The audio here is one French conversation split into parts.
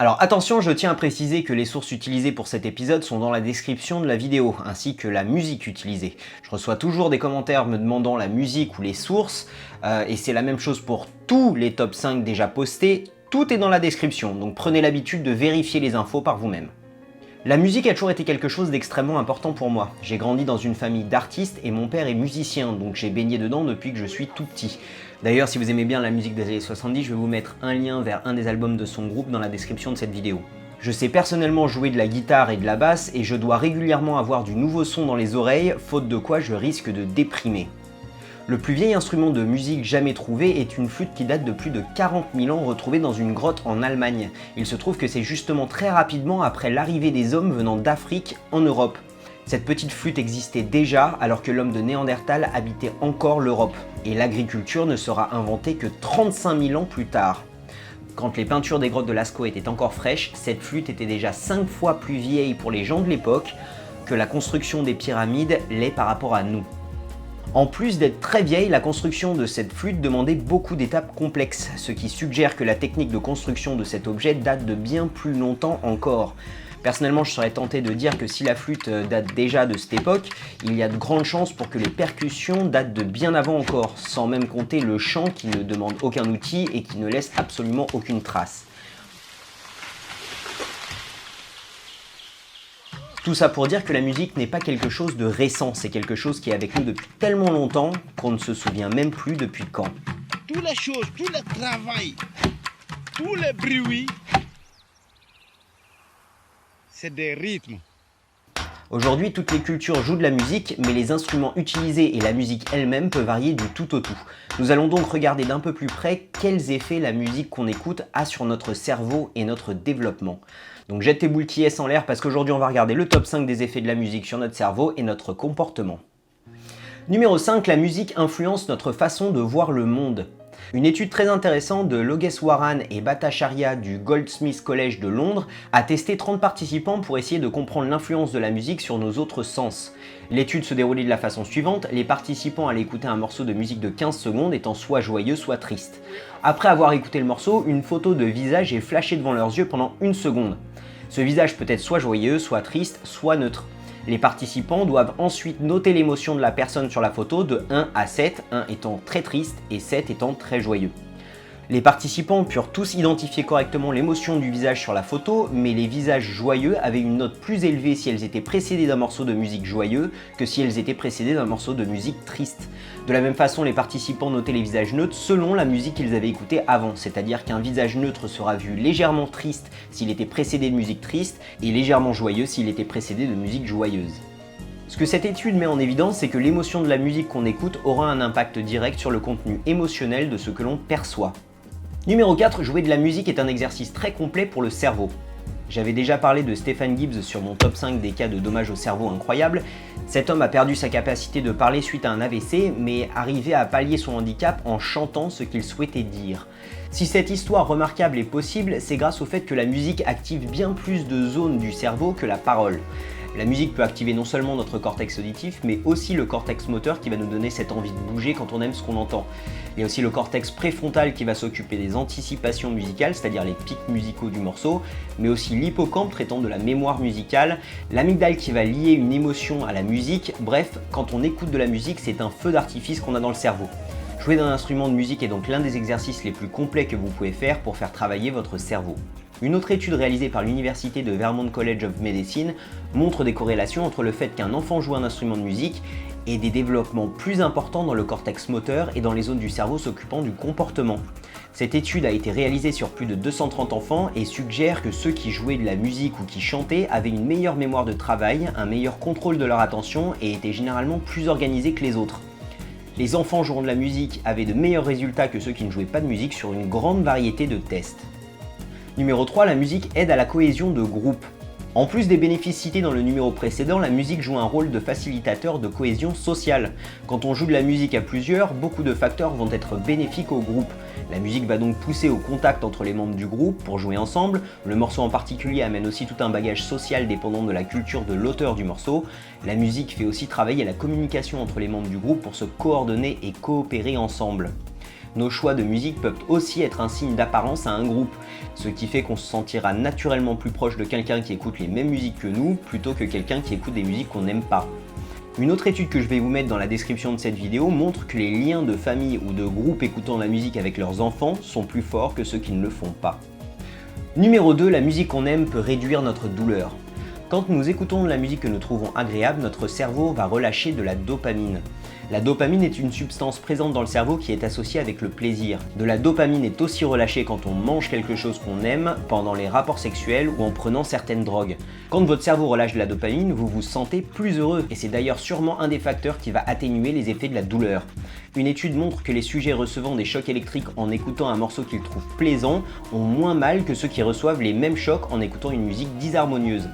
Alors attention, je tiens à préciser que les sources utilisées pour cet épisode sont dans la description de la vidéo, ainsi que la musique utilisée. Je reçois toujours des commentaires me demandant la musique ou les sources, et c'est la même chose pour tous les top 5 déjà postés, tout est dans la description, donc prenez l'habitude de vérifier les infos par vous-même. La musique a toujours été quelque chose d'extrêmement important pour moi. J'ai grandi dans une famille d'artistes et mon père est musicien, donc j'ai baigné dedans depuis que je suis tout petit. D'ailleurs, si vous aimez bien la musique des années 70, je vais vous mettre un lien vers un des albums de son groupe dans la description de cette vidéo. Je sais personnellement jouer de la guitare et de la basse et je dois régulièrement avoir du nouveau son dans les oreilles, faute de quoi je risque de déprimer. Le plus vieil instrument de musique jamais trouvé est une flûte qui date de plus de 40 000 ans retrouvée dans une grotte en Allemagne. Il se trouve que c'est justement très rapidement après l'arrivée des hommes venant d'Afrique en Europe. Cette petite flûte existait déjà alors que l'homme de Néandertal habitait encore l'Europe. Et l'agriculture ne sera inventée que 35 000 ans plus tard. Quand les peintures des grottes de Lascaux étaient encore fraîches, cette flûte était déjà 5 fois plus vieille pour les gens de l'époque que la construction des pyramides l'est par rapport à nous. En plus d'être très vieille, la construction de cette flûte demandait beaucoup d'étapes complexes, ce qui suggère que la technique de construction de cet objet date de bien plus longtemps encore. Personnellement, je serais tenté de dire que si la flûte date déjà de cette époque, il y a de grandes chances pour que les percussions datent de bien avant encore, sans même compter le chant qui ne demande aucun outil et qui ne laisse absolument aucune trace. Tout ça pour dire que la musique n'est pas quelque chose de récent, c'est quelque chose qui est avec nous depuis tellement longtemps qu'on ne se souvient même plus depuis quand. Toutes les choses, tout le travail, tous les bruits, c'est des rythmes. Aujourd'hui, toutes les cultures jouent de la musique, mais les instruments utilisés et la musique elle-même peuvent varier du tout au tout. Nous allons donc regarder d'un peu plus près quels effets la musique qu'on écoute a sur notre cerveau et notre développement. Donc jette tes boules qui en l'air parce qu'aujourd'hui on va regarder le top 5 des effets de la musique sur notre cerveau et notre comportement. Numéro 5, la musique influence notre façon de voir le monde. Une étude très intéressante de Logeswaran et Bhattacharya du Goldsmiths College de Londres a testé 30 participants pour essayer de comprendre l'influence de la musique sur nos autres sens. L'étude se déroulait de la façon suivante, les participants allaient écouter un morceau de musique de 15 secondes étant soit joyeux soit triste. Après avoir écouté le morceau, une photo de visage est flashée devant leurs yeux pendant 1 seconde. Ce visage peut être soit joyeux, soit triste, soit neutre. Les participants doivent ensuite noter l'émotion de la personne sur la photo de 1 à 7, 1 étant très triste et 7 étant très joyeux. Les participants purent tous identifier correctement l'émotion du visage sur la photo, mais les visages joyeux avaient une note plus élevée si elles étaient précédées d'un morceau de musique joyeux que si elles étaient précédées d'un morceau de musique triste. De la même façon, les participants notaient les visages neutres selon la musique qu'ils avaient écoutée avant, c'est-à-dire qu'un visage neutre sera vu légèrement triste s'il était précédé de musique triste et légèrement joyeux s'il était précédé de musique joyeuse. Ce que cette étude met en évidence, c'est que l'émotion de la musique qu'on écoute aura un impact direct sur le contenu émotionnel de ce que l'on perçoit. Numéro 4, jouer de la musique est un exercice très complet pour le cerveau. J'avais déjà parlé de Stephen Gibbs sur mon top 5 des cas de dommages au cerveau incroyables. Cet homme a perdu sa capacité de parler suite à un AVC, mais arrivait à pallier son handicap en chantant ce qu'il souhaitait dire. Si cette histoire remarquable est possible, c'est grâce au fait que la musique active bien plus de zones du cerveau que la parole. La musique peut activer non seulement notre cortex auditif, mais aussi le cortex moteur qui va nous donner cette envie de bouger quand on aime ce qu'on entend. Il y a aussi le cortex préfrontal qui va s'occuper des anticipations musicales, c'est-à-dire les pics musicaux du morceau, mais aussi l'hippocampe traitant de la mémoire musicale, l'amygdale qui va lier une émotion à la musique. Bref, quand on écoute de la musique, c'est un feu d'artifice qu'on a dans le cerveau. Jouer d'un instrument de musique est donc l'un des exercices les plus complets que vous pouvez faire pour faire travailler votre cerveau. Une autre étude réalisée par l'université de Vermont College of Medicine montre des corrélations entre le fait qu'un enfant joue un instrument de musique et des développements plus importants dans le cortex moteur et dans les zones du cerveau s'occupant du comportement. Cette étude a été réalisée sur plus de 230 enfants et suggère que ceux qui jouaient de la musique ou qui chantaient avaient une meilleure mémoire de travail, un meilleur contrôle de leur attention et étaient généralement plus organisés que les autres. Les enfants jouant de la musique avaient de meilleurs résultats que ceux qui ne jouaient pas de musique sur une grande variété de tests. Numéro 3, la musique aide à la cohésion de groupe. En plus des bénéfices cités dans le numéro précédent, la musique joue un rôle de facilitateur de cohésion sociale. Quand on joue de la musique à plusieurs, beaucoup de facteurs vont être bénéfiques au groupe. La musique va donc pousser au contact entre les membres du groupe pour jouer ensemble. Le morceau en particulier amène aussi tout un bagage social dépendant de la culture de l'auteur du morceau. La musique fait aussi travailler la communication entre les membres du groupe pour se coordonner et coopérer ensemble. Nos choix de musique peuvent aussi être un signe d'apparence à un groupe, ce qui fait qu'on se sentira naturellement plus proche de quelqu'un qui écoute les mêmes musiques que nous, plutôt que quelqu'un qui écoute des musiques qu'on n'aime pas. Une autre étude que je vais vous mettre dans la description de cette vidéo montre que les liens de famille ou de groupe écoutant la musique avec leurs enfants sont plus forts que ceux qui ne le font pas. Numéro 2, la musique qu'on aime peut réduire notre douleur. Quand nous écoutons de la musique que nous trouvons agréable, notre cerveau va relâcher de la dopamine. La dopamine est une substance présente dans le cerveau qui est associée avec le plaisir. De la dopamine est aussi relâchée quand on mange quelque chose qu'on aime, pendant les rapports sexuels ou en prenant certaines drogues. Quand votre cerveau relâche de la dopamine, vous vous sentez plus heureux et c'est d'ailleurs sûrement un des facteurs qui va atténuer les effets de la douleur. Une étude montre que les sujets recevant des chocs électriques en écoutant un morceau qu'ils trouvent plaisant ont moins mal que ceux qui reçoivent les mêmes chocs en écoutant une musique disharmonieuse.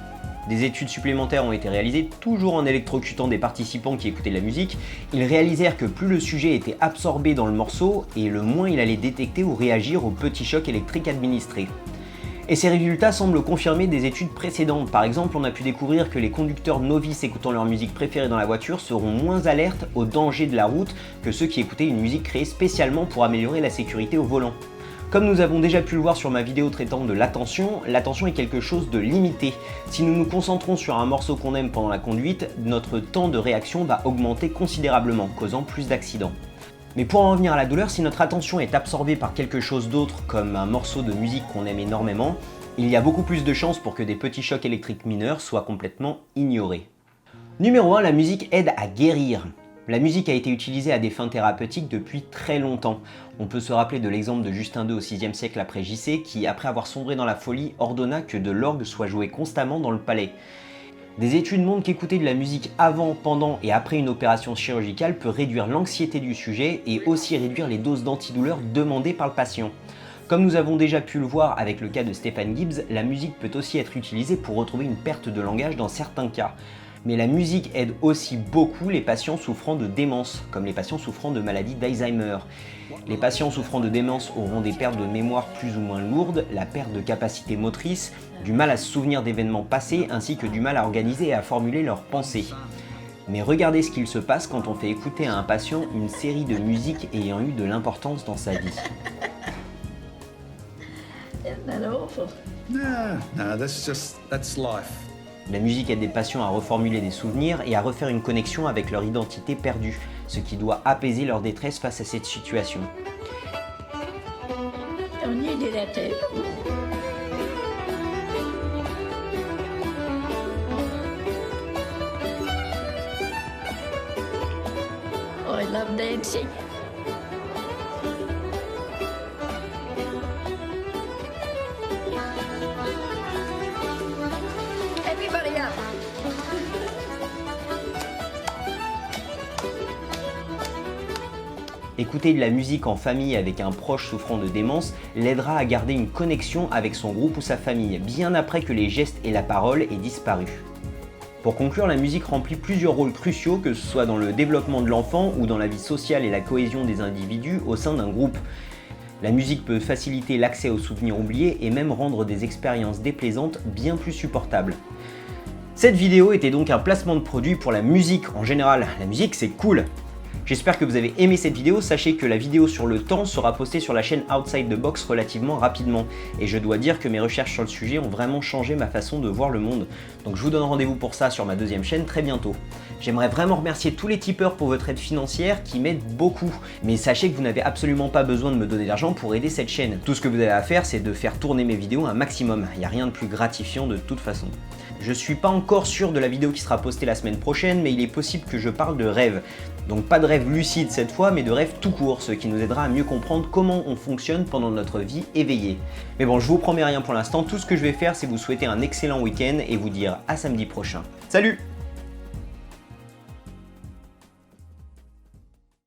Des études supplémentaires ont été réalisées, toujours en électrocutant des participants qui écoutaient de la musique. Ils réalisèrent que plus le sujet était absorbé dans le morceau et le moins il allait détecter ou réagir aux petits chocs électriques administrés. Et ces résultats semblent confirmer des études précédentes. Par exemple, on a pu découvrir que les conducteurs novices écoutant leur musique préférée dans la voiture seront moins alertes aux dangers de la route que ceux qui écoutaient une musique créée spécialement pour améliorer la sécurité au volant. Comme nous avons déjà pu le voir sur ma vidéo traitant de l'attention est quelque chose de limité. Si nous nous concentrons sur un morceau qu'on aime pendant la conduite, notre temps de réaction va augmenter considérablement, causant plus d'accidents. Mais pour en revenir à la douleur, si notre attention est absorbée par quelque chose d'autre, comme un morceau de musique qu'on aime énormément, il y a beaucoup plus de chances pour que des petits chocs électriques mineurs soient complètement ignorés. Numéro 1, la musique aide à guérir. La musique a été utilisée à des fins thérapeutiques depuis très longtemps. On peut se rappeler de l'exemple de Justin II au VIe siècle après JC qui, après avoir sombré dans la folie, ordonna que de l'orgue soit joué constamment dans le palais. Des études montrent qu'écouter de la musique avant, pendant et après une opération chirurgicale peut réduire l'anxiété du sujet et aussi réduire les doses d'antidouleurs demandées par le patient. Comme nous avons déjà pu le voir avec le cas de Stephen Gibbs, la musique peut aussi être utilisée pour retrouver une perte de langage dans certains cas. Mais la musique aide aussi beaucoup les patients souffrant de démence, comme les patients souffrant de maladie d'Alzheimer. Les patients souffrant de démence auront des pertes de mémoire plus ou moins lourdes, la perte de capacité motrice, du mal à se souvenir d'événements passés, ainsi que du mal à organiser et à formuler leurs pensées. Mais regardez ce qu'il se passe quand on fait écouter à un patient une série de musiques ayant eu de l'importance dans sa vie. Isn't that awful? No, that's life. La musique aide des patients à reformuler des souvenirs et à refaire une connexion avec leur identité perdue, ce qui doit apaiser leur détresse face à cette situation. Don't you do that too? Oh, I love dancing. Everybody up. Écouter de la musique en famille avec un proche souffrant de démence l'aidera à garder une connexion avec son groupe ou sa famille, bien après que les gestes et la parole aient disparu. Pour conclure, la musique remplit plusieurs rôles cruciaux, que ce soit dans le développement de l'enfant ou dans la vie sociale et la cohésion des individus au sein d'un groupe. La musique peut faciliter l'accès aux souvenirs oubliés et même rendre des expériences déplaisantes bien plus supportables. Cette vidéo était donc un placement de produit pour la musique en général. La musique, c'est cool! J'espère que vous avez aimé cette vidéo, sachez que la vidéo sur le temps sera postée sur la chaîne Outside the Box relativement rapidement. Et je dois dire que mes recherches sur le sujet ont vraiment changé ma façon de voir le monde. Donc je vous donne rendez-vous pour ça sur ma deuxième chaîne très bientôt. J'aimerais vraiment remercier tous les tipeurs pour votre aide financière qui m'aide beaucoup. Mais sachez que vous n'avez absolument pas besoin de me donner d'argent pour aider cette chaîne. Tout ce que vous avez à faire, c'est de faire tourner mes vidéos un maximum. Il n'y a rien de plus gratifiant de toute façon. Je suis pas encore sûr de la vidéo qui sera postée la semaine prochaine, mais il est possible que je parle de rêves. Donc pas de rêves lucides cette fois, mais de rêves tout court, ce qui nous aidera à mieux comprendre comment on fonctionne pendant notre vie éveillée. Mais bon, je vous promets rien pour l'instant, tout ce que je vais faire, c'est vous souhaiter un excellent week-end et vous dire à samedi prochain. Salut!